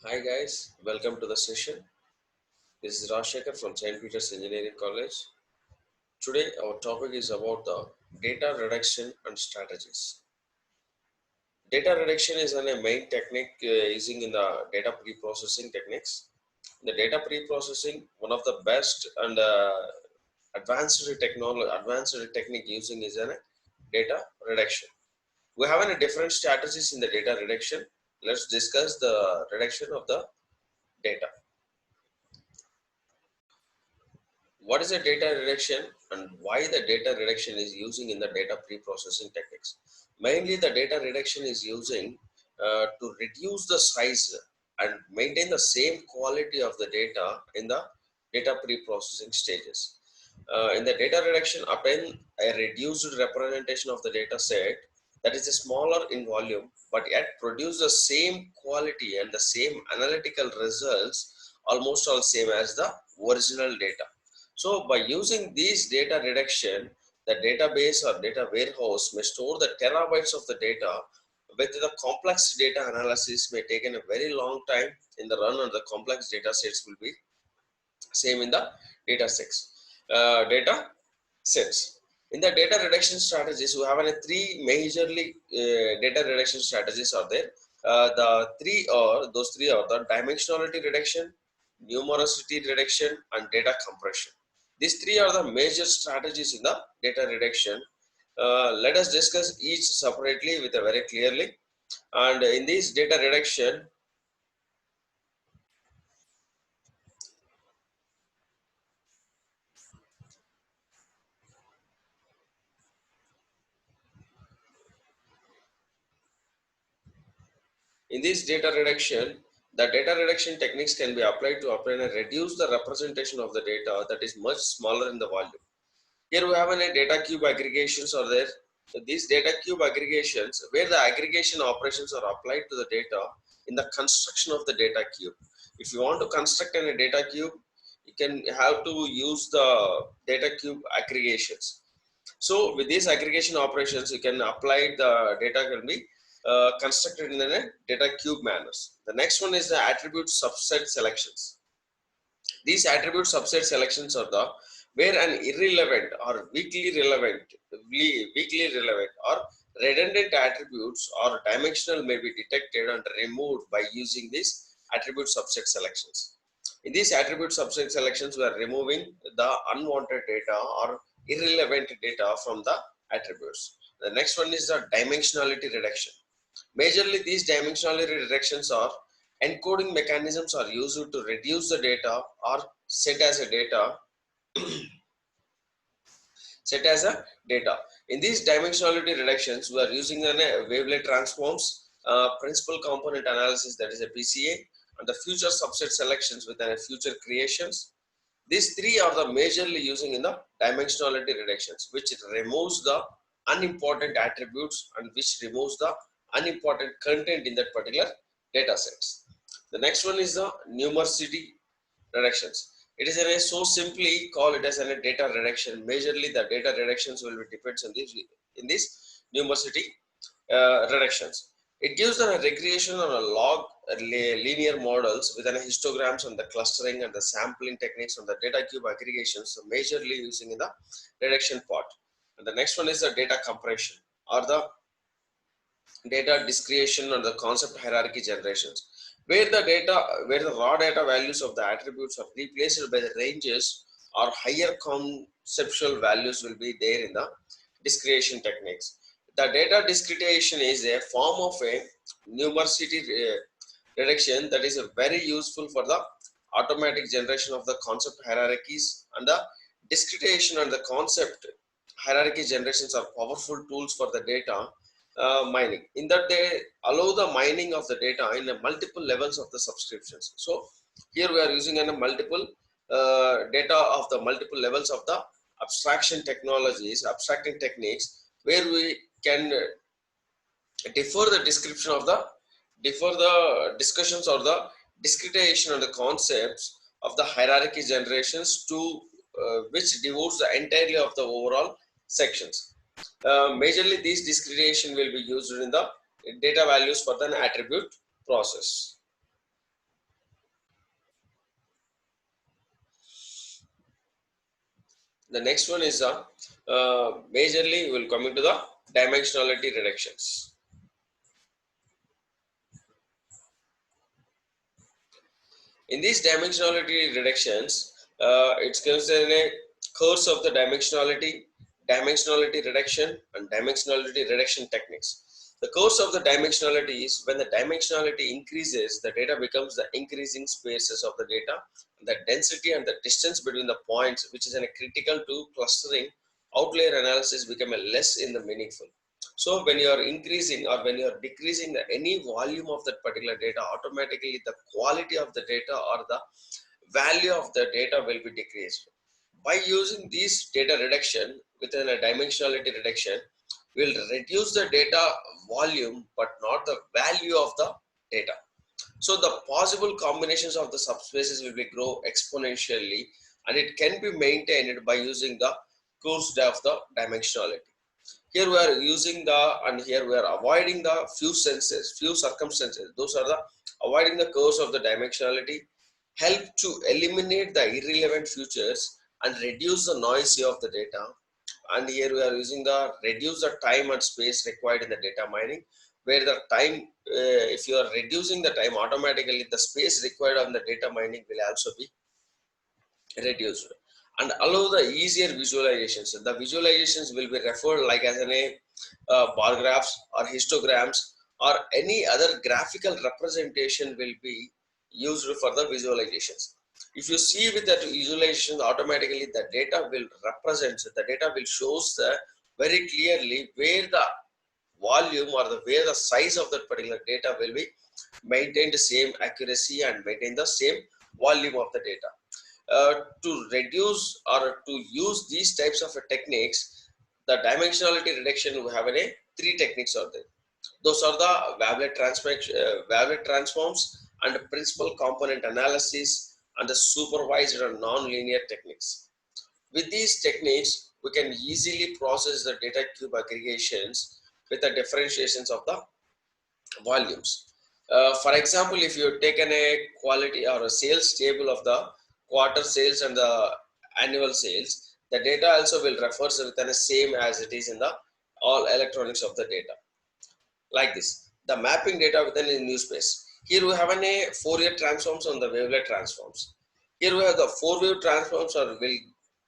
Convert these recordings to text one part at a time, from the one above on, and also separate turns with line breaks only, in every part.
Hi guys, welcome to the session. This is Rashekar from St. Peter's Engineering College. Today our topic is about the data reduction and strategies. Data reduction is a main technique using in the data pre-processing techniques. The data pre-processing, one of the best and advanced technique using is a data reduction. We have different strategies in the data reduction. Let's discuss the reduction of the data. What is a data reduction and why the data reduction is using in the data pre-processing techniques? Mainly the data reduction is using to reduce the size and maintain the same quality of the data in the data pre-processing stages. In the data reduction, obtain a reduced representation of the data set that is smaller in volume but yet produce the same quality and the same analytical results almost all same as the original data. So by using these data reduction, the database or data warehouse may store the terabytes of the data. With the complex data analysis may take a very long time in the run, and the complex data sets will be same in the data sets. In the data reduction strategies, we have three majorly data reduction strategies are there. Those three are the dimensionality reduction, numerosity reduction, and data compression. These three are the major strategies in the data reduction. Let us discuss each separately with a very clearly. And in this data reduction, In this data reduction, the data reduction techniques can be applied to apply and reduce the representation of the data that is much smaller in the volume. Here we have a data cube aggregations are there. So these data cube aggregations, where the aggregation operations are applied to the data in the construction of the data cube. If you want to construct a data cube, you can have to use the data cube aggregations. So with these aggregation operations, you can apply the data can be constructed in a data cube manners. The next one is the attribute subset selections. These attribute subset selections are the where an irrelevant or weakly relevant or redundant attributes or dimensional may be detected and removed by using these attribute subset selections. In these attribute subset selections, we are removing the unwanted data or irrelevant data from the attributes. The next one is the dimensionality reduction. Majorly, these dimensionality reductions are encoding mechanisms are used to reduce the data or set as a data set as a data. In these dimensionality reductions, we are using a wavelet transforms, principal component analysis, that is a PCA, and the future subset selections with a future creations. These three are the majorly using in the dimensionality reductions, which removes the unimportant attributes and which removes the unimportant content in that particular data sets. The next one is the numerosity reductions. It is so simply call it as a data reduction. Majorly, the data reductions will be depends on this in this numerosity reductions. It gives a regression on a log linear models with histograms on the clustering and the sampling techniques on the data cube aggregations, so majorly using in the reduction part. And the next one is the data compression or the data discretion or the concept hierarchy generations, where the raw data values of the attributes are replaced by the ranges or higher conceptual values will be there in the discretion techniques. The data discretization is a form of a numerosity reduction that is very useful for the automatic generation of the concept hierarchies, and the discretization and the concept hierarchy generations are powerful tools for the data mining, in that they allow the mining of the data in a multiple levels of the subscriptions. So here we are using a multiple data of the multiple levels of the abstraction technologies, abstracting techniques, where we can defer the description of the defer the discussions or the discretization of the concepts of the hierarchy generations to which devotes the entirely of the overall sections. Majorly, these discretization will be used in the data values for the attribute process. The next one is majorly will come into the dimensionality reductions. In these dimensionality reductions, it's considered a course of the dimensionality reduction, and dimensionality reduction techniques. The course of the dimensionality is when the dimensionality increases, the data becomes the increasing spaces of the data. The density and the distance between the points, which is critical to clustering, outlier analysis become a less in the meaningful. So when you are increasing or when you are decreasing any volume of that particular data, automatically the quality of the data or the value of the data will be decreased. By using this data reduction within a dimensionality reduction, will reduce the data volume but not the value of the data. So the possible combinations of the subspaces will be grow exponentially, and it can be maintained by using the course of the dimensionality. Here we are using and here we are avoiding the few circumstances. Those are the avoiding the curves of the dimensionality, help to eliminate the irrelevant features and reduce the noise of the data. And here we are using the reduce the time and space required in the data mining, where the time, if you are reducing the time, automatically the space required on the data mining will also be reduced, and allow the easier visualizations. The visualizations will be referred like as bar graphs or histograms or any other graphical representation will be used for the visualizations. If you see with that visualization, automatically the data will represent, the data will shows the very clearly where the volume or where the size of that particular data will be maintained the same accuracy and maintain the same volume of the data. To reduce or to use these types of techniques, the dimensionality reduction, we have three techniques are there. Those are the Wavelet transforms and principal component analysis and the supervised and non-linear techniques. With these techniques, we can easily process the data cube aggregations with the differentiations of the volumes. For example, if you taken a quality or a sales table of the quarter sales and the annual sales, the data also will refer within the same as it is in the all electronics of the data. Like this, the mapping data within a new space. Here we have a Fourier transforms on the wavelet transforms. Here we have the four wave transforms, or will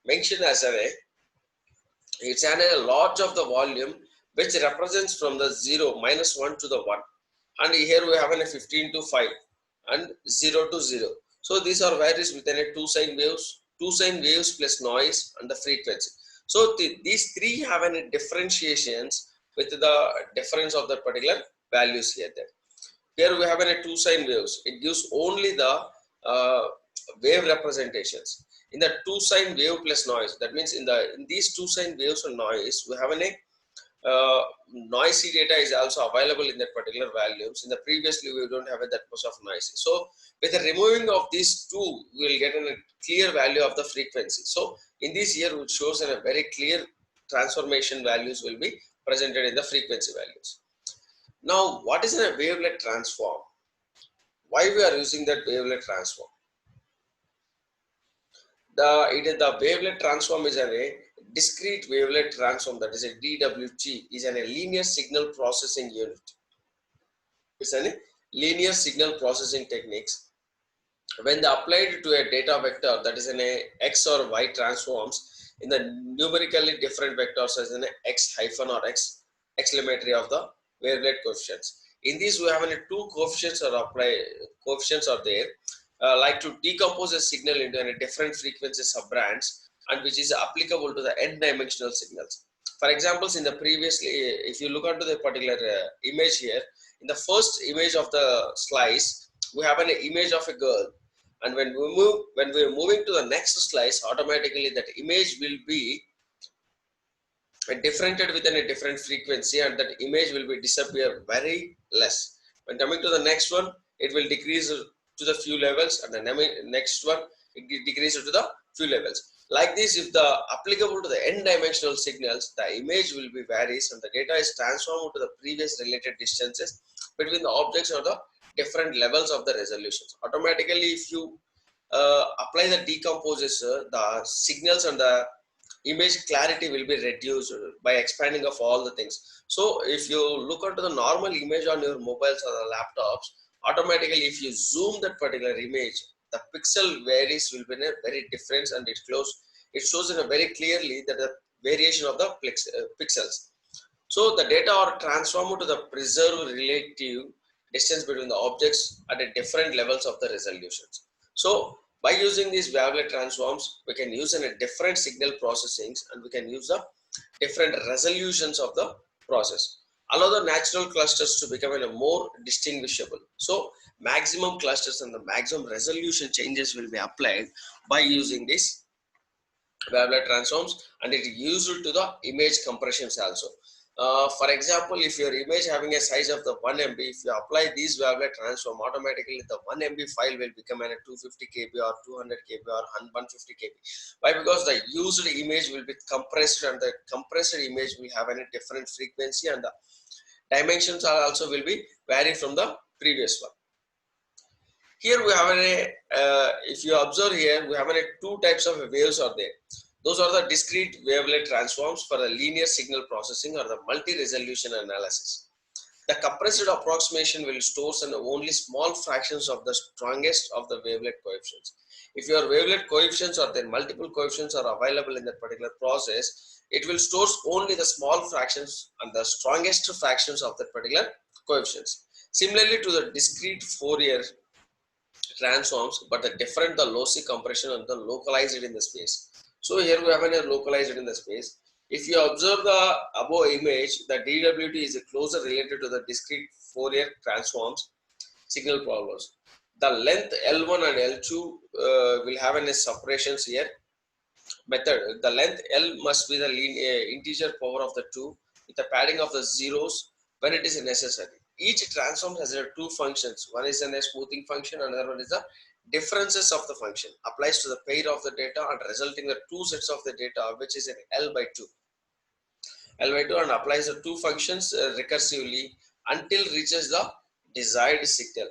mention as it's a large of the volume which represents from the 0 minus 1 to the 1, and here we have a 15 to 5 and 0 to 0. So these are varies within a two sine waves plus noise and the frequency. So these three have any differentiations with the difference of the particular values here. Here we have a two sine waves. It gives only the wave representations. In the two sine wave plus noise, that means in these two sine waves and noise, we have noisy data is also available in that particular values. In the previously, we don't have that much of noise. So with the removing of these two, we will get a clear value of the frequency. So in this year, which shows a very clear transformation values will be presented in the frequency values. Now, what is a wavelet transform? Why we are using that wavelet transform? The wavelet transform is a discrete wavelet transform, that is a DWT, is a linear signal processing unit. It's a linear signal processing techniques. When they applied to a data vector, that is an X or Y transforms in the numerically different vectors as an X hyphen or X exclamatory of the wavelet coefficients. In these, we have two coefficients are there. Like to decompose a signal into a different frequency subbands, and which is applicable to the n-dimensional signals. For examples, in the previously, if you look into the particular image here, in the first image of the slice, we have an image of a girl, and when we are moving to the next slice, automatically that image will be differentiated within a different frequency, and that image will be disappear very less. When coming to the next one, it will decrease to the few levels, and the next one it decreases to the few levels. Like this, if the applicable to the n-dimensional signals, the image will be varies and the data is transformed to the previous related distances between the objects or the different levels of the resolutions. Automatically, if you apply the decomposers, the signals and the image clarity will be reduced by expanding of all the things. So if you look at the normal image on your mobiles or the laptops, automatically if you zoom that particular image, the pixel varies will be in a very different, and it shows in a very clearly that the variation of the pixels. So the data are transformed to the preserved relative distance between the objects at a different levels of the resolutions. So by using these wavelet transforms, we can use in a different signal processings, and we can use the different resolutions of the process. Allow the natural clusters to become in a more distinguishable. So maximum clusters and the maximum resolution changes will be applied by using this wavelet transforms, and it is used to the image compressions also. For example, if your image having a size of the 1 MB, if you apply these wavelet transform, automatically the 1 MB file will become a 250 KB or 200 KB or 150 KB. Why? Because the used image will be compressed, and the compressed image will have a different frequency, and the dimensions are also will be vary from the previous one. Here we have if you observe here, we have two types of waves are there. Those are the discrete wavelet transforms for the linear signal processing or the multi-resolution analysis. The compressed approximation will store only small fractions of the strongest of the wavelet coefficients. If your wavelet coefficients or their multiple coefficients are available in that particular process, it will store only the small fractions and the strongest fractions of that particular coefficients. Similarly to the discrete Fourier transforms, but the different the lossy compression and the localized in the space. So here we have a localized in the space. If you observe the above image, the DWT is closer related to the discrete Fourier transforms signal problems. The length L1 and L2 will have a separations here method. The length L must be the integer power of the 2 with the padding of the zeros when it is necessary. Each transform has two functions. One is a smoothing function, another one is the differences of the function. Applies to the pair of the data and resulting the two sets of the data, which is an L by 2. L by 2, and applies the two functions recursively until reaches the desired signal.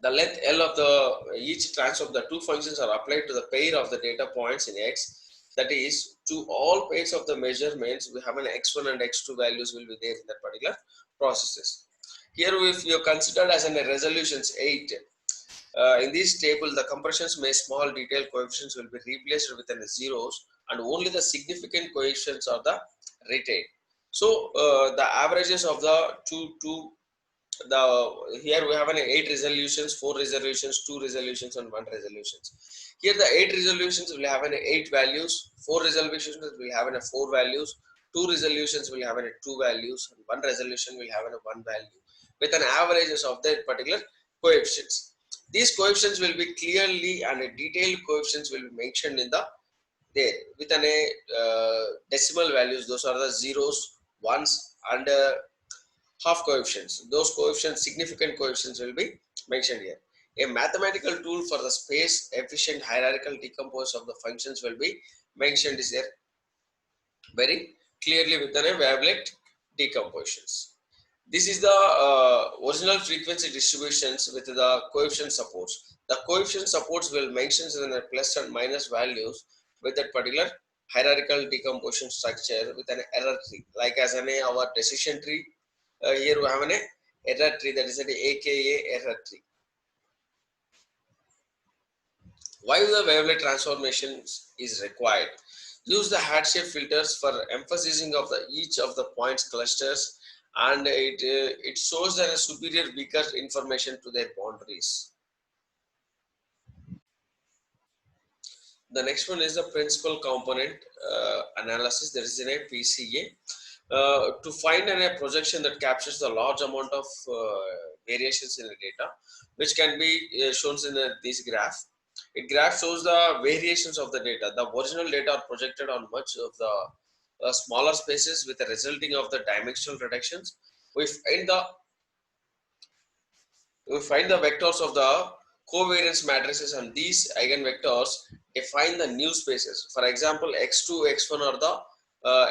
The length L of the each transform, the two functions are applied to the pair of the data points in X. That is, to all pairs of the measurements, we have an X1 and X2 values will be there in that particular processes. Here, if you consider as a resolutions 8, in this table, the compressions may small detail coefficients will be replaced with the zeros, and only the significant coefficients are the retained. So, the averages of the here we have an 8 resolutions, 4 resolutions, 2 resolutions, and 1 resolutions. Here the 8 resolutions will have an 8 values, 4 resolutions will have an 4 values, 2 resolutions will have an 2 values, and 1 resolution will have an 1 value with an averages of that particular coefficients. These coefficients will be clearly, and a detailed coefficients will be mentioned in the there with an decimal values. Those are the zeros, ones, and half coefficients. Those coefficients, significant coefficients, will be mentioned here. A mathematical tool for the space efficient hierarchical decompose of the functions will be mentioned is there very clearly within a wavelet decompositions. This is the original frequency distributions with the coefficient supports. The coefficient supports will mention in the plus and minus values with that particular hierarchical decomposition structure with an error tree, like as our decision tree. Here we have an error tree, that is an AKA error tree. Why the wavelet transformations is required? Use the hardship filters for emphasizing of the each of the points clusters, and it shows that a superior weaker information to their boundaries. The next one is the principal component analysis. There is in a PCA. To find a projection that captures the large amount of variations in the data, which can be shown in this graph. It graph shows the variations of the data. The original data are projected on much of the smaller spaces with the resulting of the dimensional reductions. We find the vectors of the covariance matrices, and these eigenvectors define the new spaces. For example, x2, x1 are the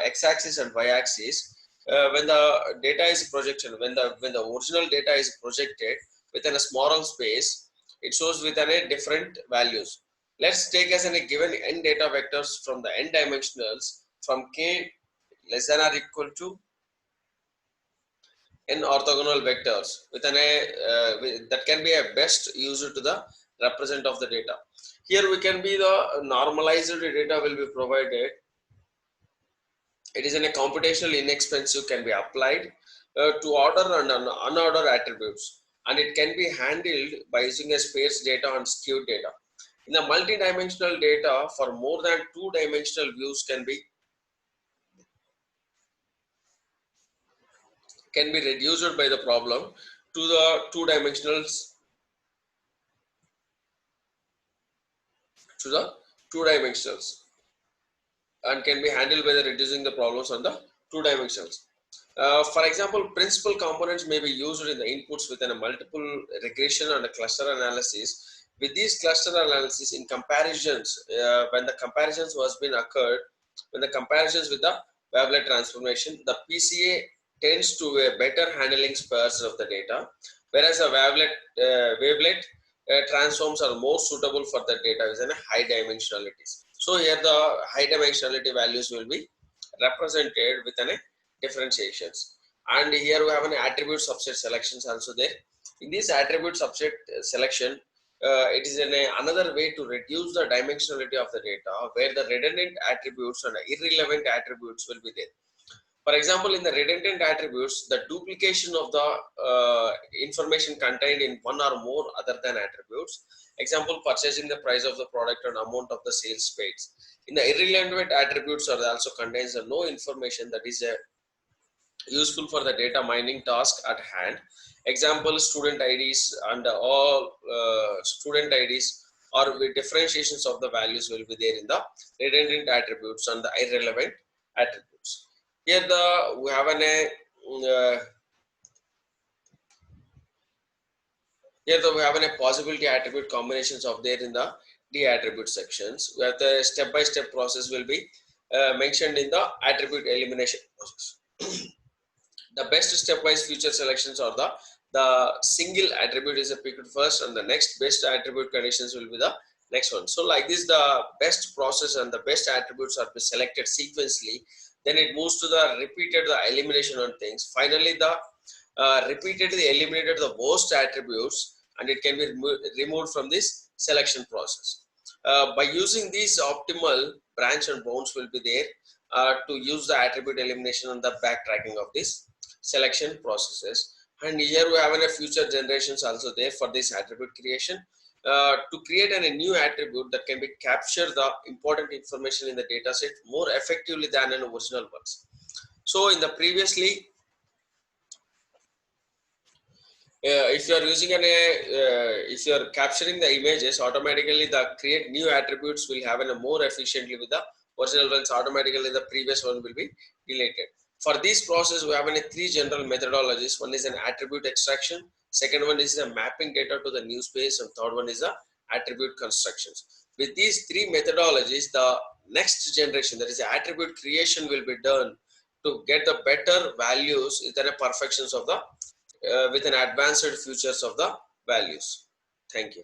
x-axis and y-axis. When the data is projected, when the original data is projected within a smaller space, it shows within a different values. Let's take as a given n data vectors from the n dimensionals from k less than or equal to n orthogonal vectors with that can be a best used to the represent of the data. Here we can be the normalized data will be provided. It is in a computational inexpensive can be applied to order and unordered attributes, and it can be handled by using a sparse data and skewed data. In the multi-dimensional data, for more than two-dimensional views can be reduced by the problem to the two dimensionals and can be handled by the reducing the problems on the two dimensions. For example, principal components may be used in the inputs within a multiple regression and a cluster analysis. With these cluster analysis in comparisons, when the comparisons was been occurred, when the comparisons with the wavelet transformation, the PCA tends to a better handling spares of the data, whereas a wavelet transforms are more suitable for the data within a high dimensionalities. So here the high dimensionality values will be represented within a differentiations, and here we have an attribute subset selections also there. In this attribute subset selection, it is another way to reduce the dimensionality of the data, where the redundant attributes and irrelevant attributes will be there. For example, in the redundant attributes, the duplication of the information contained in one or more other than attributes. Example, purchasing the price of the product and amount of the sales paid. In the irrelevant attributes are also contains no information that is useful for the data mining task at hand. Example, student IDs and all student IDs or with differentiations of the values will be there in the redundant attributes and the irrelevant attributes. Here we have uh, we have a possibility attribute combinations of there in the D attribute sections, where the step-by-step process will be mentioned in the attribute elimination process. The best stepwise future selections are the single attribute is picked first, and the next best attribute conditions will be the next one. So like this, the best process and the best attributes are selected sequentially. Then it moves to the repeated the elimination on things. Finally, the repeatedly eliminated the worst attributes, and it can be removed from this selection process. By using these optimal branch and bounds will be there to use the attribute elimination and the backtracking of this selection processes. And here we have a future generations also there for this attribute creation to create a new attribute that can be capture the important information in the data set more effectively than an original ones. So in the previously, if you are using if you are capturing the images, automatically the create new attributes will have a more efficiently with the original ones. Automatically the previous one will be deleted. For this process, we have three general methodologies. One is an attribute extraction, second one is a mapping data to the new space, and third one is the attribute constructions. With these three methodologies, the next generation, that is the attribute creation, will be done to get the better values with the perfections of the with an advanced features of the values. Thank you.